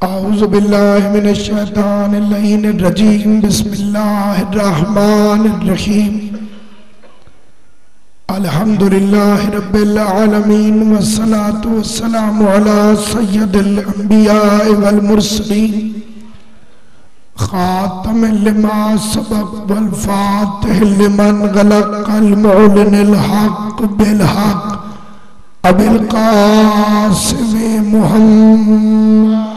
औज़ु बिल्लाहि मिनश शैतानिर रजीम। बिस्मिल्लाहिर रहमानिर रहीम। अल्हम्दुलिल्लाहि रब्बिल आलमीन वस्सलातु वस्सलामु अला सय्यदिल अंबिया वल मुरसलीन खातमिल लिमा सबक वल फातिहिल लिमन गलक़ल मुअलिनिल हक़ बिल हक़ अबिल क़ासिम मुहम्मद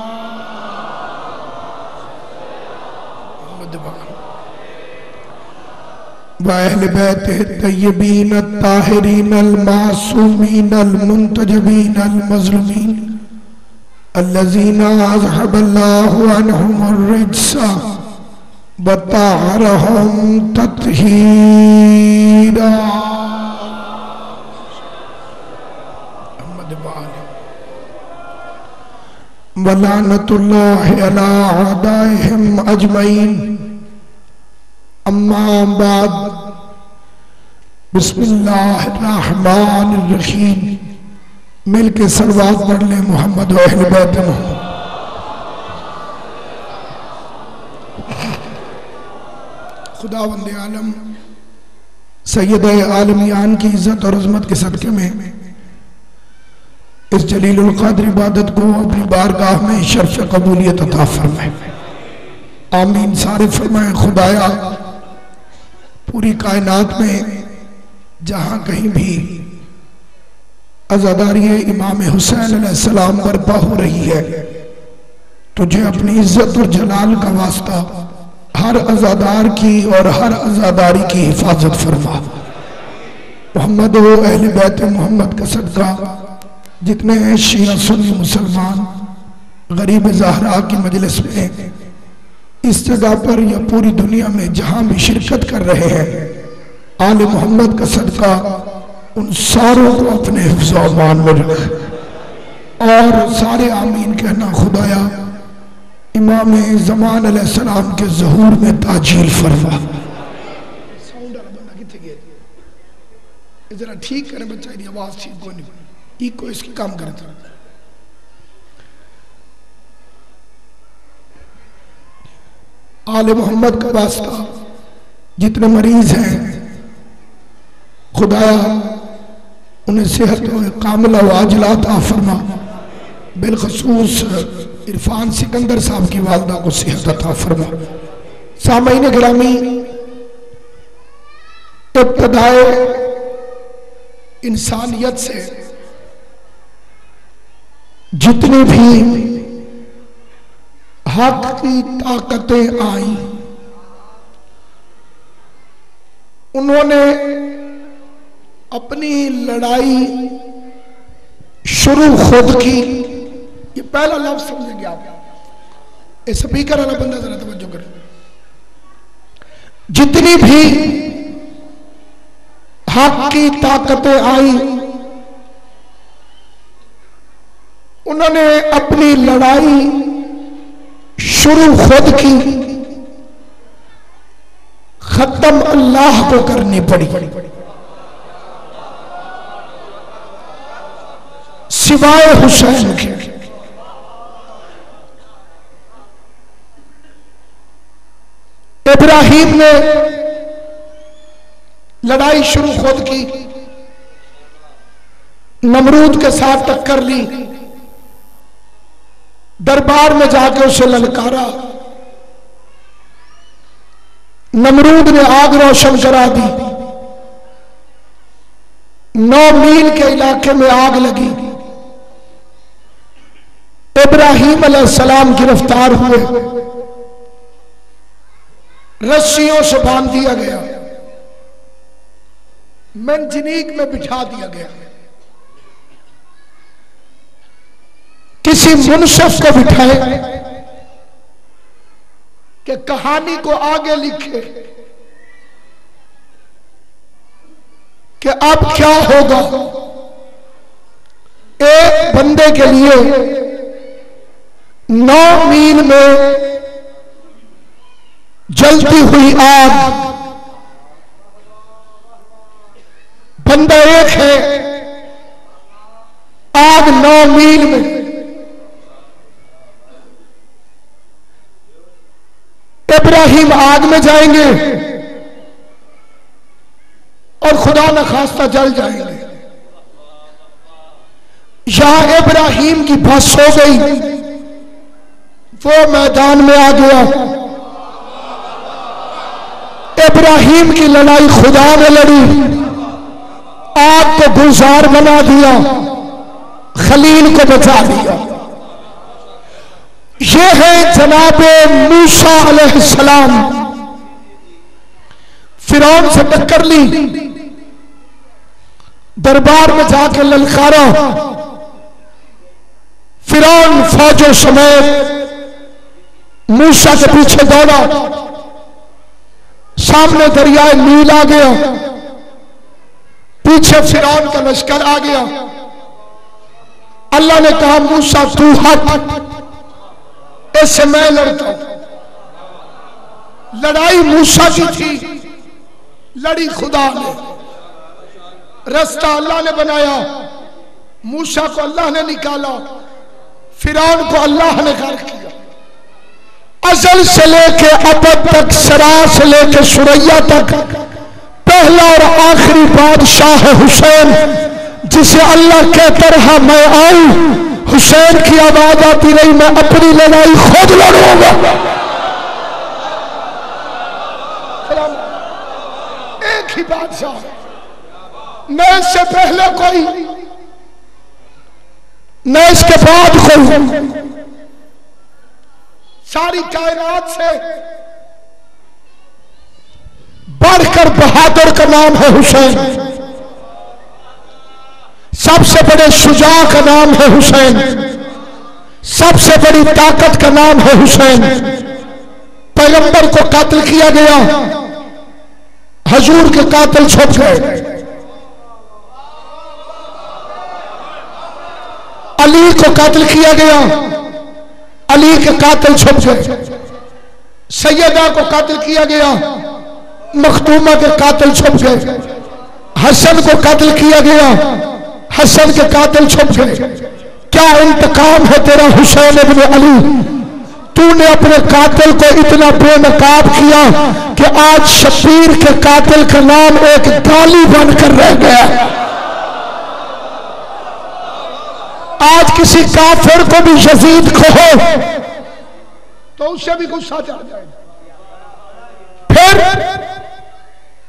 व अहले बैतिहि तय्यबीन अत्ताहिरीन अल मासूमीन अल मुंतजबीन अल मज़लूमीन अल्लज़ीना अज़हबल्लाहु अन्हुमुर रिज्सा व तहरहुम तत्हीरा। व लानतुल्लाहि अला अदाइहिम अजमईन। अम्मा बाद बिस्मिल्लाहिर्रहमानिर्रहीम। मिल के सलवात पढ़ ले मोहम्मद व अहले बैत मोहम्मद। खुदावंद आलम सैयद आलमियान की इज्जत और अजमत के सदके में इस जलीलुल क़द्र इबादत को अपनी बारगाह में शर्फ कबूलियत अता फरमाए। आमीन सारे फरमाए। खुदाया पूरी कायनात में जहां कहीं भी अज़ादारी इमाम हुसैन अलैहिस्सलाम बर्पा हो रही है, तुझे अपनी इज्जत और जलाल का वास्ता हर अज़ादार की और हर अज़ादारी की हिफाजत फरमा। मोहम्मद व अहले बैत मोहम्मद का सदका जितने शिया सुन्नी मुसलमान गरीब ज़हरा की मजलिस में इस जगह पर या पूरी दुनिया में जहां भी शिरकत कर रहे हैं, आले मोहम्मद का सदका उन सारों को अपने हिफ्ज़ और मान में रख और सारे आमीन कहना। खुदाया इमाम ज़मान अलैहिस्सलाम के ज़हूर में ताजील फरमा। जरा ठीक करें बच्चा, आवाज ठीक को नहीं इको इसकी काम करते। आले मोहम्मद का वास्ता जितने मरीज हैं, खुदाया उन्हें सेहत कामिला व आजिला अता फरमा। बिलखसूस इरफान सिकंदर साहब की वालदा को सेहत अता फरमा। सामईन गिरामी, इब्तिदाए इंसानियत से जितनी भी हक की ताकतें आई, उन्होंने अपनी लड़ाई शुरू खुद की। ये पहला लफ्ज समझेंगे आप। ये स्पीकर वाला बंदा जरा तवज्जो करें। जितनी भी हक की ताकतें आई, उन्होंने अपनी लड़ाई शुरू खुद की, खत्म अल्लाह को करनी पड़ी। सिवाय हुसैन के इब्राहिम ने लड़ाई शुरू खुद की, नमरूद के साथ टक्कर ली, दरबार में जाके उसे ललकारा। नमरूद ने आग रोशन करा दी। 9 मील के इलाके में आग लगी। इब्राहिम अलैहिस्सलाम गिरफ्तार हुए, रस्सियों से बांध दिया गया, मंजनीक में बिठा दिया गया। किसी मुनसिफ को बिठाए कि कहानी को आगे लिखे कि अब क्या होगा। एक बंदे के लिए 9 मील में जलती हुई आग, बंदा एक है, आग 9 मील में। इब्राहिम आग में जाएंगे और खुदा न खास्ता जल जाएंगे। यहां इब्राहिम की बस हो गई, वो मैदान में आ गया। इब्राहिम की लड़ाई खुदा ने लड़ी, आग को गुलजार बना दिया, खलील को बचा दिया। ये है जनाबे मूसा अलैहिस्सलाम। फिरौन से टक्कर ली, दरबार में जाकर ललकारा। फिरौन फौजों समेत मूसा के पीछे दौड़ा, सामने दरियाए नील आ गया, पीछे फिरौन का लश्कर आ गया। अल्लाह ने कहा मूसा तू हट, इससे मैं लड़ता हूं। लड़ाई मूसा की थी, लड़ी खुदा ने। रास्ता अल्लाह ने बनाया, मूसा को अल्लाह ने निकाला, फिरौन को अल्लाह ने गर्क किया। अजल से लेके अबद तक, सरा से लेके सुरैया तक पहला और आखिरी बादशाह है हुसैन, जिसे अल्लाह कहता रहा मैं आऊं। हुसैन की आवाज आती रही मैं अपनी लड़ाई खुद लड़ूंगा। एक ही बादशाह, न इससे पहले कोई, न इसके बाद कोई। सारी कायनात से बढ़कर बहादुर का नाम है हुसैन। सबसे बड़े शुजा का नाम है हुसैन। सबसे बड़ी ताकत का नाम है हुसैन। पैगंबर को कातिल किया गया, हजूर के कातिल छुप गए। अली को कातिल किया गया, अली के कातिल छुप गए। सैयदा को कातिल किया गया, मखदूमा के कातिल छुप गए। हसन को कातिल किया गया, हसन के कातिल छुप गए। क्या इंतकाम है तेरा हुसैन इब्न अली। तूने अपने कातिल को इतना बेनकाब किया कि आज शबीर के कातिल का नाम एक गाली बनकर रह गया। आज किसी काफिर को भी यजीद कहो तो उससे भी गुस्सा चढ़ जाएगा। फिर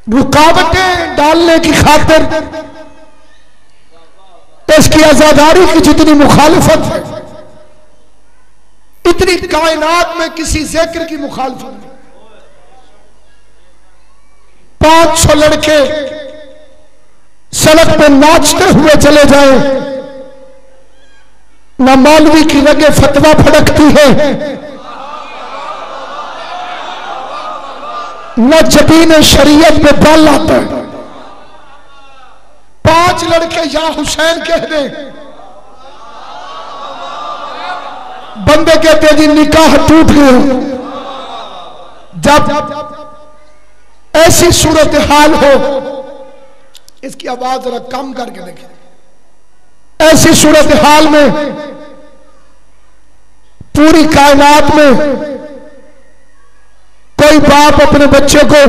रुकावटें डालने की खातिर इसकी आजादारी की जितनी मुखालिफत है, इतनी कायनात में किसी जिक्र की मुखालिफत नहीं। 500 लड़के सड़क पे नाचते हुए चले जाए, न मौलवी की रगे फतवा फड़कती है, न जबीन शरीयत पे बल आता है। 5 लड़के या हुसैन कह दे, बंदे कहते जी निकाह टूट गया। जब ऐसी सूरत हाल हो, इसकी आवाज जरा कम करके देखें। ऐसी सूरत हाल में पूरी कायनात में कोई बाप अपने बच्चे को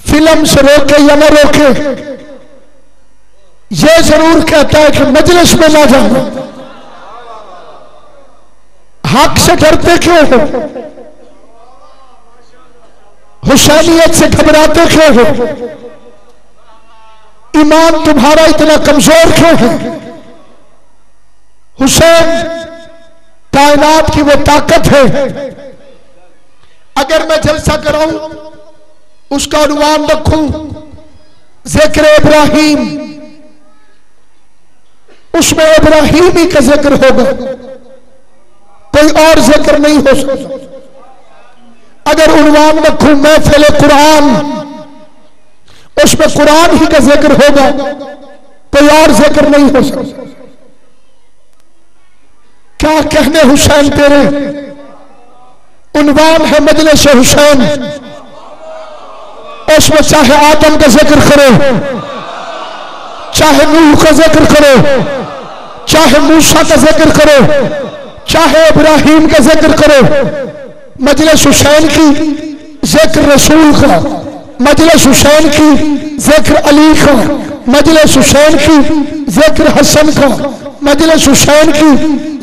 फिल्म से रोके या न रोके, ये जरूर कहता है कि मजलिस में ना जाना। हक से डरते क्यों हो? हुसैनियत से घबराते क्यों हो? ईमान तुम्हारा इतना कमजोर क्यों है? हुसैन कायनात की वो ताकत है। अगर मैं जलसा कराऊं, उसका अनुमान रखूं जिक्र इब्राहिम, उसमें इब्राहिम ही का जिक्र होगा, कोई और जिक्र नहीं हो सकता। अगर उन्वान रखूं महफिल कुरान, उसमें कुरान ही का जिक्र होगा, कोई और जिक्र नहीं हो सकता। क्या कहने हुसैन तेरे, उन्वान है मजलिस हुसैन, उसमें चाहे आदम का जिक्र करो, चाहे नूह का जिक्र करो, चाहे मूसा का जिक्र करो, चाहे इब्राहिम का जिक्र करो, मजलिस हुसैन की जिक्र रसूल का, मजलिस हुसैन की जिक्र अली का, मजलिस हुसैन की जिक्र हसन का, मजलिस हुसैन की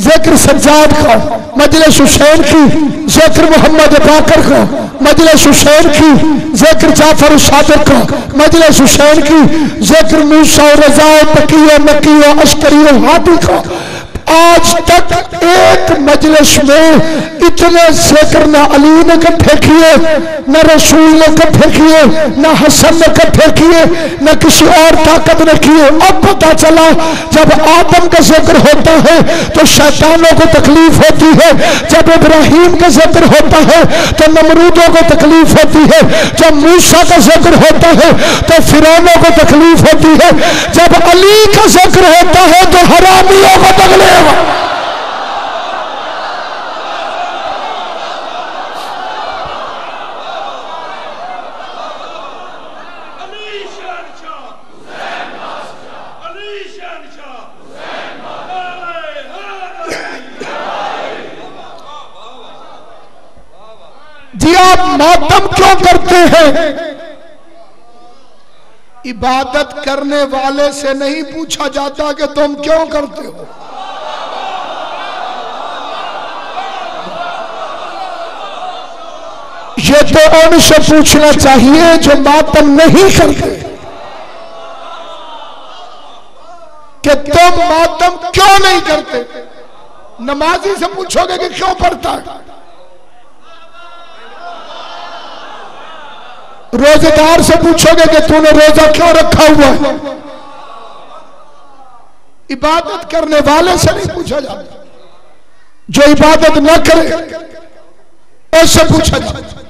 जिक्र सज्जाद का, मजलिस हुसैन की जिक्र मोहम्मद बाकर का, मजलिस हुसैन की जिक्र जाफर सादिक का, मजलिस हुसैन की जिक्र मूसा रजा तकी मकी अश्करी हादी का। आज तक एक मजलिस में इतने जिक्र न अली ने इकट्ठे किए, न रसूल ने इकट्ठे किए, न हसन ने इकट्ठे किए, न किसी और ताकत ने किए। अब पता चला जब आदम का जिक्र होता है तो शैतानों को तकलीफ होती है, जब इब्राहिम का जिक्र होता है तो नमरूदों को तकलीफ होती है, जब मूसा का जिक्र होता है तो फिरौनों को तकलीफ होती है, जब अली का जिक्र होता है तो हरामियों को तकलीफ। जी आप मातम क्यों करते हैं? इबादत करने वाले से नहीं पूछा जाता कि तुम क्यों करते हो। ये तो उनसे पूछना चाहिए जो मातम नहीं करते कि तुम मातम क्यों नहीं करते। नमाजी से पूछोगे कि क्यों पढ़ता है, रोजेदार से पूछोगे कि तूने रोजा क्यों रखा हुआ है। इबादत करने वाले से नहीं पूछा जाता, जो इबादत न करे उससे पूछा जाता।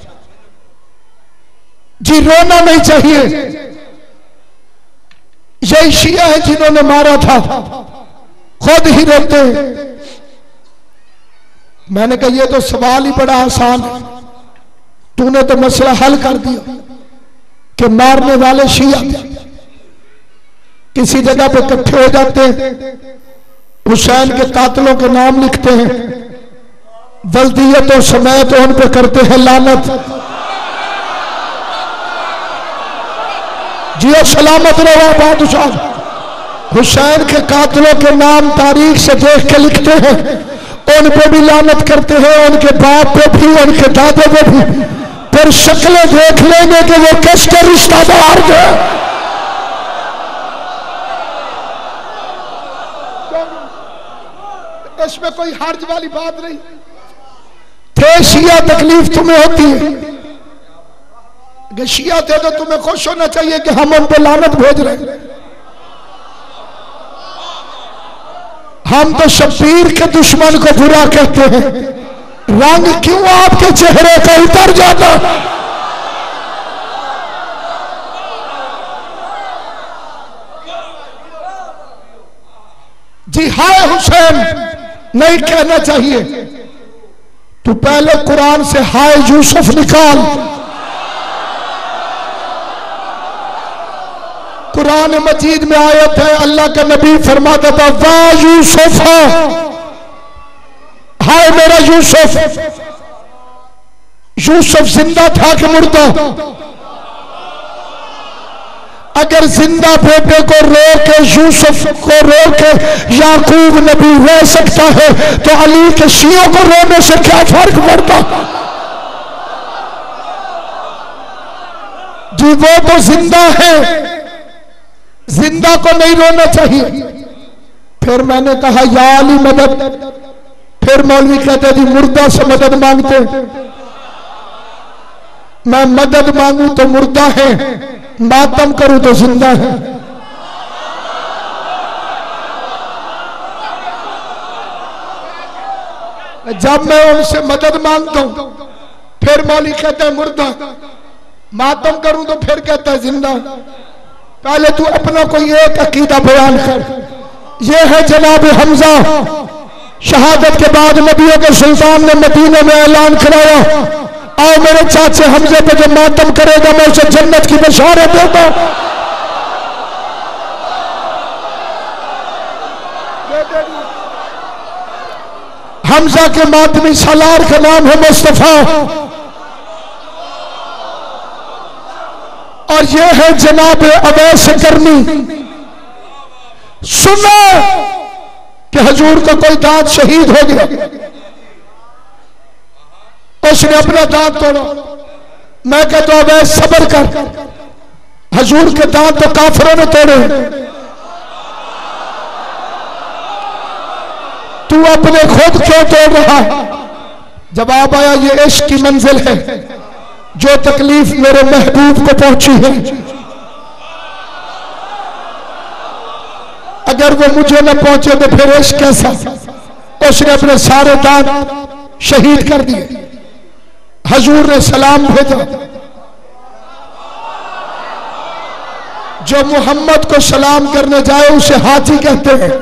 जी रोना नहीं चाहिए। यही शिया है जिन्होंने मारा था, खुद ही रोते। मैंने कहा ये तो सवाल ही बड़ा आसान है, तूने तो मसला हल कर दिया कि मारने वाले शिया किसी जगह पे इकट्ठे हो जाते हैं, हुसैन के कातलों के नाम लिखते हैं, वल्दियतों समेत उन पे करते हैं लानत। जियो सलामत रहो बादशाह। हुसैन के कातलों के नाम तारीख से देख के लिखते हैं, उन पे भी लानत करते हैं, उनके बाप पे भी, उनके दादे पे भी। फिर शक्लें देख लेंगे कि वो किसके रिश्तेदार थे। इसमें कोई हर्ज वाली बात नहीं। थे शिया तकलीफ तुम्हें होती है, शिया थे तो तुम्हें खुश होना चाहिए कि हम उन पे लानत भेज रहे हैं। हम तो शब्बीर के दुश्मन को बुरा कहते हैं, रंग क्यों आपके चेहरे का उतर जाता। जी हाय हुसैन नहीं कहना चाहिए। तू पहले कुरान से हाय यूसुफ निकाल। कुरान मजीद में आयत है, अल्लाह का नबी फरमाता था वाह यूसुफ, हाय मेरा यूसुफ। यूसुफ जिंदा था कि मुर्दा? अगर जिंदा बेटे को रो के, यूसुफ को रो के याकूब नबी रो सकता है तो अली के शियों को रोने से क्या फर्क पड़ता। जी वो तो जिंदा है, जिंदा को नहीं रोना चाहिए। फिर मैंने कहा या अली मदद। फिर मौलवी कहते जी मुर्दा से मदद मांगते। मैं मदद मांगू तो मुर्दा है, मातम करूं तो जिंदा है। जब मैं उनसे मदद मांगता हूं फिर मौलवी कहता है मुर्दा, मातम करूं तो फिर कहता है जिंदा। पहले तू अपना कोई एक अकीदा बयान कर। ये है जनाब हमजा, शहादत के बाद नबियों के सुल्तान ने मदीने में ऐलान कराया, आओ मेरे चाचे हमजे पे जो मातम करेगा मैं उसे जन्नत की बशारत देता हूं। हमजा के मातमी सालार का नाम है मुस्तफा, और ये है जनाब अवैस करनी। सुनो कि हजूर का कोई दांत शहीद हो गया, उसने अपना दांत तोड़ा। मैं कहता हूं अवैस सब्र कर, हजूर के दांत तो काफिरों ने तोड़े, तू अपने खुद क्यों तोड़ रहा? जवाब आया ये इश्क की मंजिल है, जो तकलीफ मेरे महबूब को पहुंची है, अगर वो मुझे न पहुंचे तो फिर इश्क कैसा? उसने अपने सारे दांत शहीद कर दिए। हजूर ने सलाम भेजा। जो मोहम्मद को सलाम करने जाए उसे हाथी कहते हैं,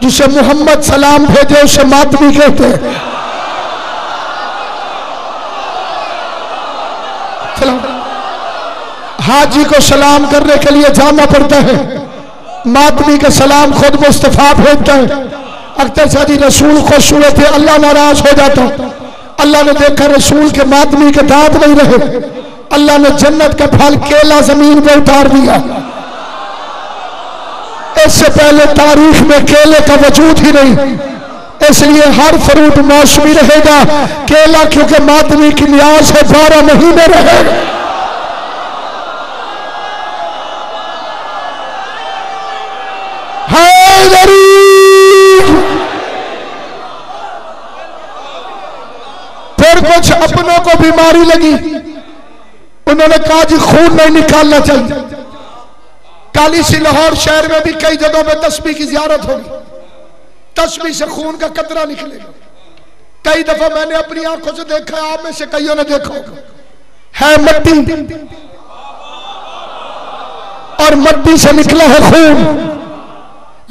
जिसे मोहम्मद सलाम भेजे उसे मातमी कहते हैं। हाजी को सलाम करने के लिए जाना पड़ता है, मातमी का सलाम खुद मुस्तफा भेजता है। अख्तर शादी रसूल खुश हुए थे, अल्लाह नाराज हो जाता। अल्लाह ने देखा रसूल के मातमी के दांत नहीं रहे, अल्लाह ने जन्नत का फल केला जमीन पर उतार दिया। इससे पहले तारीख में केले का वजूद ही नहीं, इसलिए हर फ्रूट मौसमी रहेगा। केला क्योंकि मातमी की न्याज है 12 महीने रहेगा। फिर कुछ अपनों को बीमारी लगी, उन्होंने कहा जी खून नहीं निकालना चाहिए। काली सी लाहौर शहर में भी कई जगहों पे तस्बीह की जियारत होगी, तस्बीह से खून का कतरा निकलेगा। कई दफा मैंने अपनी आंखों से देखा है, आप में से कईयों ने देखा होगा। है मट्टी और मट्टी से निकला है खून,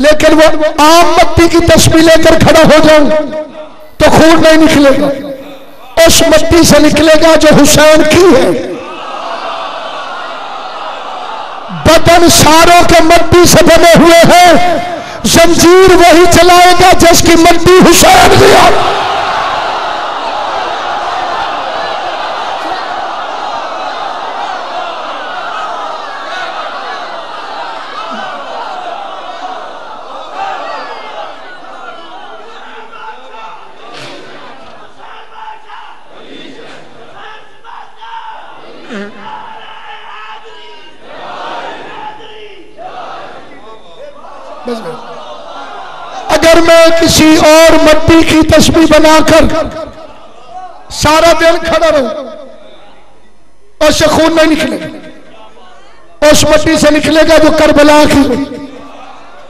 लेकिन वो आम मट्टी की तस्बीह लेकर खड़ा हो जाऊं तो खून नहीं निकलेगा, उस मट्टी से निकलेगा जो हुसैन की है। बदन सारों के मट्टी से बने हुए हैं, जंजीर वही चलाएगा जिसकी मट्टी हुसैन दिया। अगर मैं किसी और मट्टी की तस्बीह बनाकर सारा दिन खड़ा रहूं, उससे खून नहीं निकलेगा। उस मट्टी से निकलेगा जो करबला की,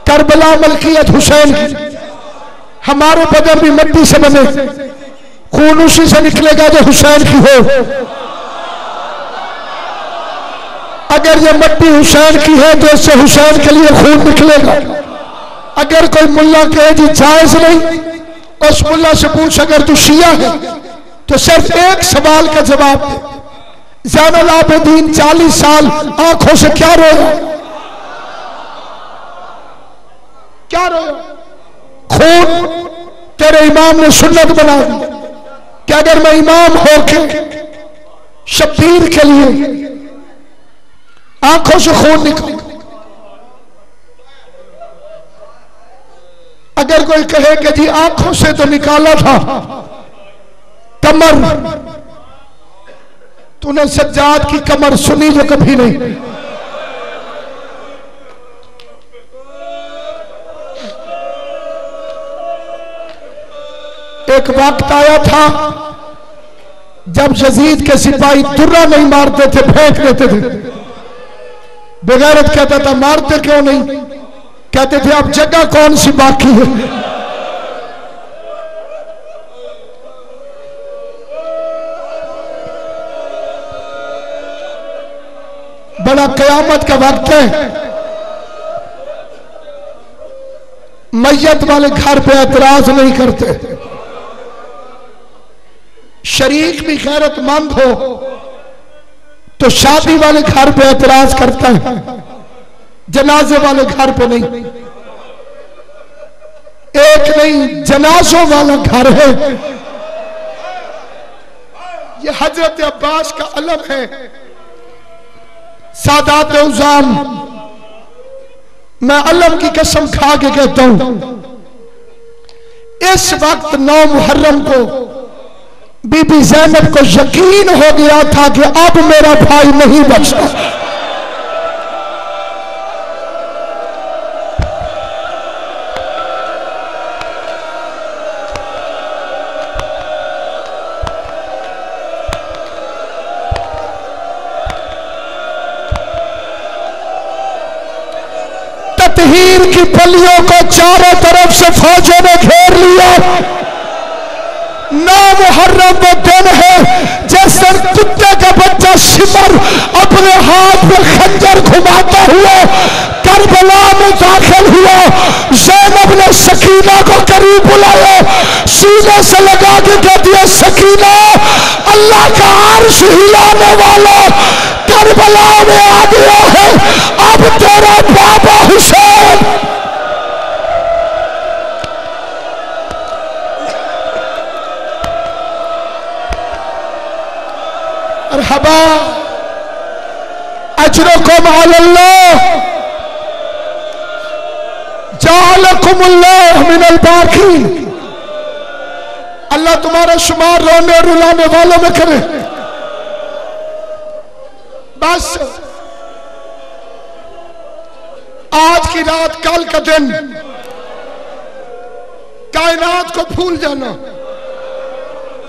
करबला मलकियत हुसैन की। हमारे बदन भी मट्टी से बने, खून उसी से निकलेगा जो हुसैन की हो। अगर ये मट्टी हुसैन की है तो इससे हुसैन के लिए खून निकलेगा। अगर कोई मुल्ला कहे जी जायज नहीं, उस मुल्ला से पूछ अगर तू शिया है तो सिर्फ एक सवाल का जवाब दे। ज़ैनुल आबिदीन 40 साल आंखों से क्या रोया? क्या रोया? खून तेरे इमाम ने सुन्नत बना दी कि अगर मैं इमाम होके शब्बीर के लिए आंखों से खून निकाल, अगर कोई कहे कि जी आंखों से तो निकाला था कमर, तूने सज्जाद की कमर सुनी जो कभी नहीं। एक वक्त आया था जब यजीद के सिपाही दुर्रा नहीं मारते थे, फेंक देते थे। बेगैरत कहता था मारते क्यों नहीं? कहते थे अब जगह कौन सी बाकी है। बड़ा कयामत का वक्त है, मैयत वाले घर पे एतराज नहीं करते। शरीक भी गैरतमंद हो तो शादी वाले घर पे एतराज करता है, जनाजे वाले घर पे नहीं। एक नहीं जनाजों वाला घर है। ये हजरत अब्बास का अलम है। सादात उज़ाम, मैं अलम की कसम खा के कहता हूं, इस वक्त 9 मुहर्रम को बीबी ज़ैनब को यकीन हो गया था कि अब मेरा भाई नहीं बचता। ततहीर की पलियों को चारों तरफ से फौजों ने घेर लिया। 9 मुहर्रम वो दिन है जिस दिन कुत्ते का बच्चा शिमर अपने हाथ में खंजर घुमाता हुआ करबला में दाखिल हुआ। ज़ैनब ने सकीना को करीब बुलाया, सीने से लगा के कह दिया, सकीना अल्लाह का अर्श हिलाने वाला करबला में आ गया है, अब तेरा बाबा हुसैन। मरहबा अजरुकुम अल्लाह जालकुमुल्लाह मिनल बाकीन। अल्लाह तुम्हारा शुमार रोने रुलाने वालों में करे। बस आज की रात, कल का दिन कायनात को भूल जाना।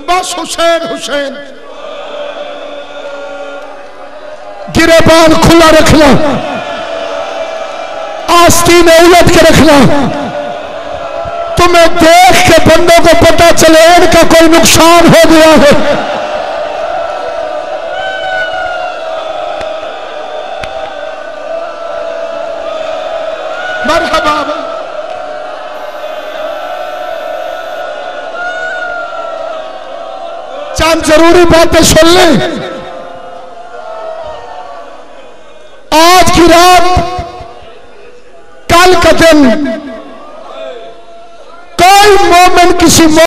बस हुसैन हुसैन, गिरेबान खुला रखना, आस्तीन उलट के रखना। तुम्हें देख के बंदों को पता चले इनका कोई नुकसान हो गया है। मरहबा। चंद जरूरी बातें सुन लें। आज की रात, कल का दिन, कोई मोमिन किसी